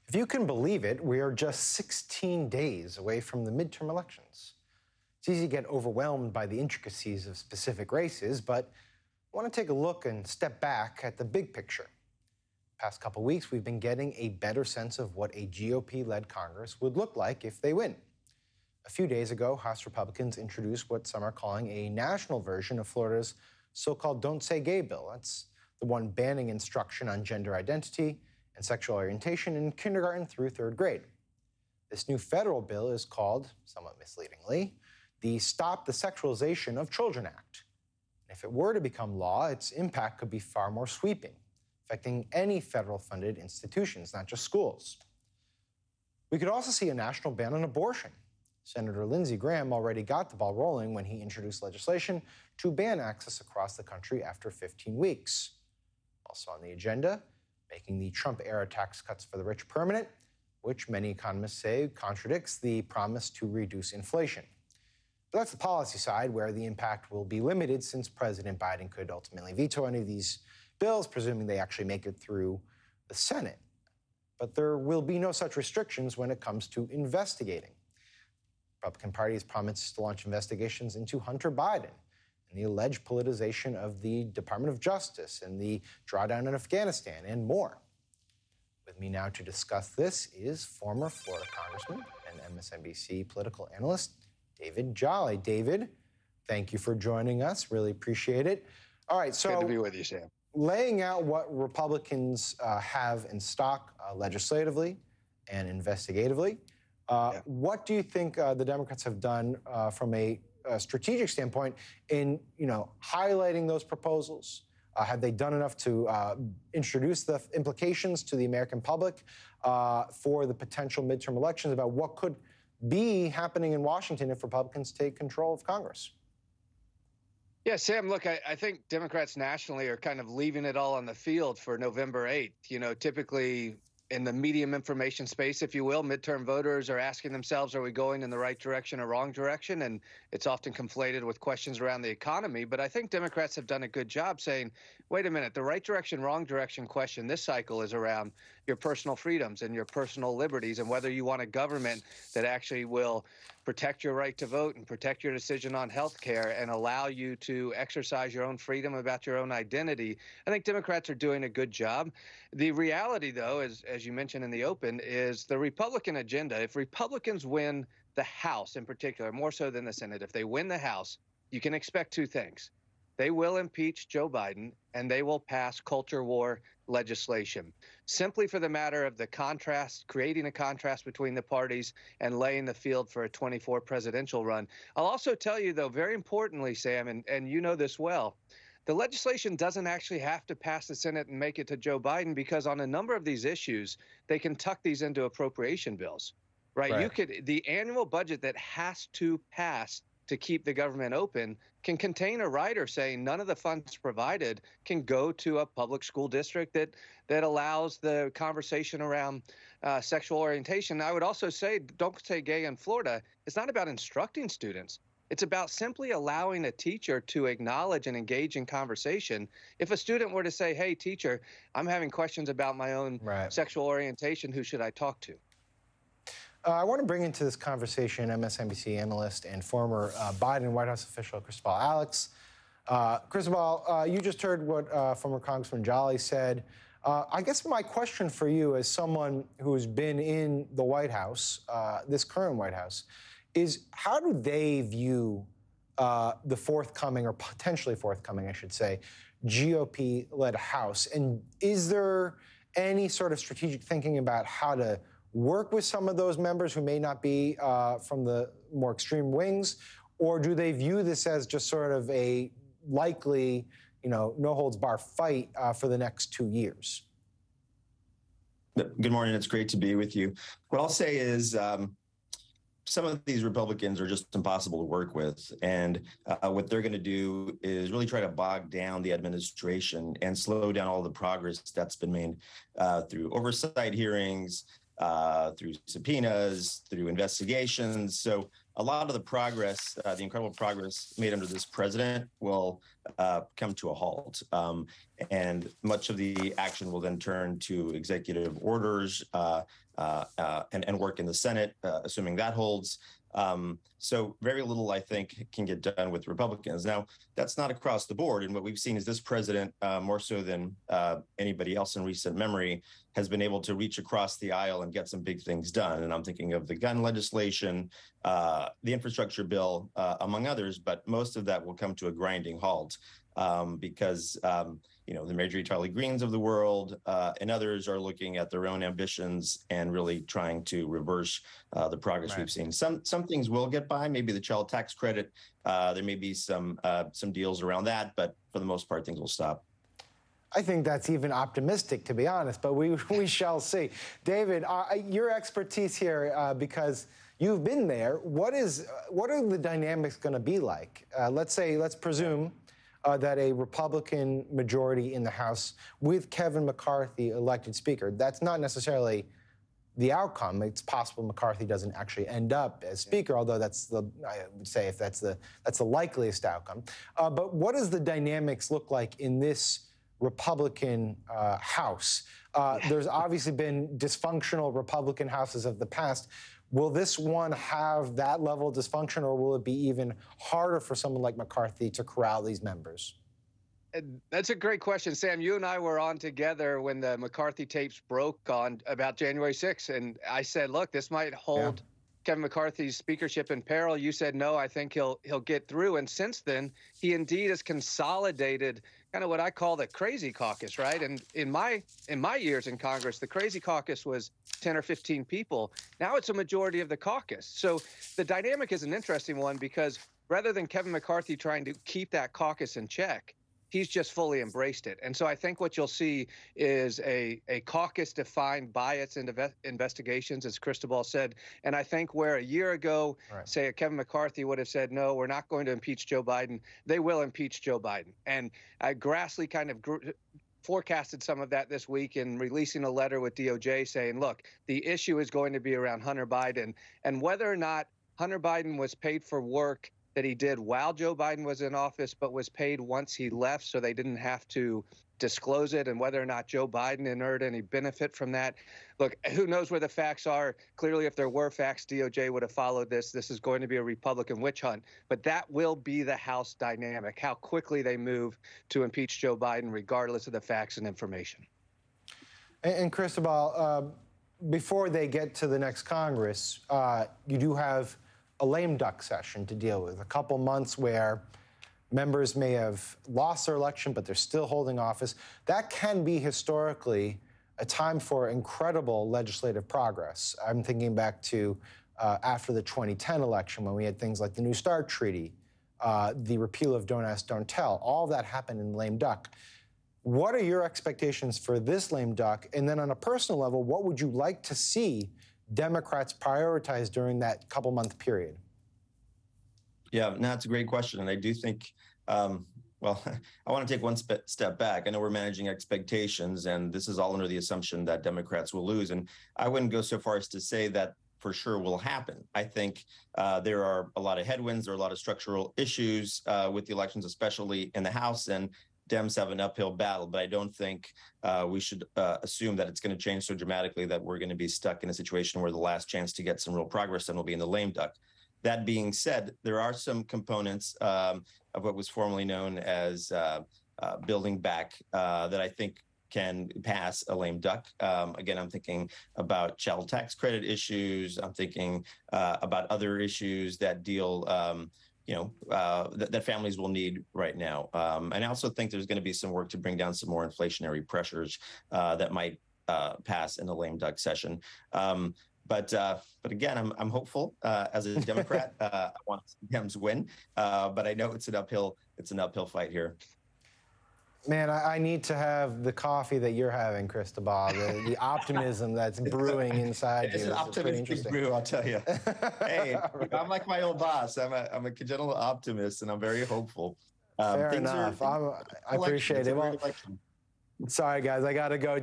If you can believe it, we are just 16 days away from the midterm elections. It's easy to get overwhelmed by the intricacies of specific races, but I want to take a look and step back at the big picture. Past couple weeks, we've been getting a better sense of what a GOP-led Congress would look like if they win. A few days ago, House Republicans introduced what some are calling a national version of Florida's so-called Don't Say Gay bill. That's the one banning instruction on gender identity and sexual orientation in kindergarten through third grade. This new federal bill is called, somewhat misleadingly, the Stop the Sexualization of Children Act. And if it were to become law, its impact could be far more sweeping, affecting any federal-funded institutions, not just schools. We could also see a national ban on abortion. Senator Lindsey Graham already got the ball rolling when he introduced legislation to ban access across the country after 15 weeks. Also on the agenda, making the Trump-era tax cuts for the rich permanent, which many economists say contradicts the promise to reduce inflation. But that's the policy side, where the impact will be limited since President Biden could ultimately veto any of these bills, presuming they actually make it through the Senate. But there will be no such restrictions when it comes to investigating. The Republican Party has promised to launch investigations into Hunter Biden and the alleged politicization of the Department of Justice and the drawdown in Afghanistan and more. With me now to discuss this is former Florida Congressman and MSNBC political analyst, David Jolly. David, thank you for joining us. Really appreciate it. All right, so good to be with you, Sam. Laying out what Republicans have in stock legislatively and investigatively, what do you think the Democrats have done from a strategic standpoint in, highlighting those proposals? Have they done enough to introduce the implications to the American public for the potential midterm elections about what could be happening in Washington if Republicans take control of Congress? Yeah, Sam, look, I think Democrats nationally are kind of leaving it all on the field for November 8th. Typically in the medium information space, if you will, midterm voters are asking themselves, are we going in the right direction or wrong direction? And it's often conflated with questions around the economy. But I think Democrats have done a good job saying, wait a minute, the right direction, wrong direction question this cycle is around your personal freedoms and your personal liberties and whether you want a government that actually will protect your right to vote and protect your decision on health care and allow you to exercise your own freedom about your own identity. I think Democrats are doing a good job. The reality, though, as you mentioned in the open, is the Republican agenda. If Republicans win the House in particular, more so than the Senate, if they win the House, you can expect two things. They will impeach Joe Biden, and they will pass culture war legislation, simply for the matter of the contrast, creating a contrast between the parties and laying the field for a 24 presidential run. I'll also tell you, though, very importantly, Sam, and you know this well, the legislation doesn't actually have to pass the Senate and make it to Joe Biden, because on a number of these issues, they can tuck these into appropriation bills, right? The annual budget that has to pass to keep the government open can contain a rider saying none of the funds provided can go to a public school district that allows the conversation around sexual orientation. I would also say, Don't Say Gay in Florida, it's not about instructing students. It's about simply allowing a teacher to acknowledge and engage in conversation. If a student were to say, hey, teacher, I'm having questions about my own sexual orientation, who should I talk to? I want to bring into this conversation MSNBC analyst and former Biden White House official Cristobal Alex. Cristobal, you just heard what former Congressman Jolly said. I guess my question for you, as someone who's been in the White House, this current White House, is how do they view the forthcoming, or potentially forthcoming, I should say, GOP-led House? And is there any sort of strategic thinking about how to work with some of those members who may not be from the more extreme wings, or do they view this as just sort of a likely, no-holds-barred fight for the next 2 years? Good morning. It's great to be with you. What I'll say is some of these Republicans are just impossible to work with. And what they're going to do is really try to bog down the administration and slow down all the progress that's been made through oversight hearings, through subpoenas, through investigations. So a lot of the progress, the incredible progress made under this president will come to a halt. And much of the action will then turn to executive orders and work in the Senate, assuming that holds. So very little, I think, can get done with Republicans. Now, that's not across the board. And what we've seen is this president, more so than anybody else in recent memory, has been able to reach across the aisle and get some big things done. And I'm thinking of the gun legislation, the infrastructure bill, among others, but most of that will come to a grinding halt because the Marjorie Taylor Greenes of the world and others are looking at their own ambitions and really trying to reverse the progress we've seen. Some things will get by, maybe the child tax credit. There may be some deals around that, but for the most part, things will stop. I think that's even optimistic, to be honest, but we shall see. David, your expertise here, because you've been there, what are the dynamics going to be like? Let's presume that a Republican majority in the House with Kevin McCarthy elected Speaker. That's not necessarily the outcome. It's possible McCarthy doesn't actually end up as Speaker, although I would say if that's the likeliest outcome. But what does the dynamics look like in this Republican House? There's obviously been dysfunctional Republican Houses of the past. Will this one have that level of dysfunction, or will it be even harder for someone like McCarthy to corral these members? That's a great question, Sam. You and I were on together when the McCarthy tapes broke on about January 6th, and I said, look, this might hold Kevin McCarthy's speakership in peril. You said, no, I think he'll get through. And since then, he indeed has consolidated kind of what I call the crazy caucus, right? And in my years in Congress, the crazy caucus was 10 or 15 people. Now it's a majority of the caucus. So the dynamic is an interesting one because rather than Kevin McCarthy trying to keep that caucus in check, he's just fully embraced it. And so I think what you'll see is a caucus defined by its investigations, as Cristobal said. And I think where a year ago, say Kevin McCarthy would have said, no, we're not going to impeach Joe Biden, they will impeach Joe Biden. And Grassley kind of forecasted some of that this week in releasing a letter with DOJ saying, look, the issue is going to be around Hunter Biden and whether or not Hunter Biden was paid for work that he did while Joe Biden was in office, but was paid once he left, so they didn't have to disclose it, and whether or not Joe Biden inured any benefit from that. Look, who knows where the facts are? Clearly, if there were facts, DOJ would have followed this. This is going to be a Republican witch hunt, but that will be the House dynamic, how quickly they move to impeach Joe Biden, regardless of the facts and information. And Cristobal, before they get to the next Congress, you do have a lame duck session to deal with, a couple months where members may have lost their election, but they're still holding office. That can be historically a time for incredible legislative progress. I'm thinking back to after the 2010 election when we had things like the New START Treaty, the repeal of Don't Ask, Don't Tell. All that happened in lame duck. What are your expectations for this lame duck? And then on a personal level, what would you like to see Democrats prioritize during that couple-month period? Yeah, no, that's a great question. And I do think, well, I want to take one step back. I know we're managing expectations, and this is all under the assumption that Democrats will lose. And I wouldn't go so far as to say that for sure will happen. I think there are a lot of headwinds, there are a lot of structural issues with the elections, especially in the House, and Dems have an uphill battle, but I don't think we should assume that it's going to change so dramatically that we're going to be stuck in a situation where the last chance to get some real progress then will be in the lame duck. That being said, there are some components of what was formerly known as building back that I think can pass a lame duck. Again, I'm thinking about child tax credit issues. I'm thinking about other issues that deal that families will need right now. And I also think there's going to be some work to bring down some more inflationary pressures that might pass in a lame duck session. But again, I'm hopeful as a Democrat. I want Dems win, but I know it's an uphill fight here. Man, I need to have the coffee that you're having, Cristobal, the optimism that's brewing inside you. It's an optimistic brew, I'll tell you. Hey, I'm like my old boss. I'm a congenital optimist, and I'm very hopeful. Fair enough. I appreciate it. Well, sorry, guys, I got to go.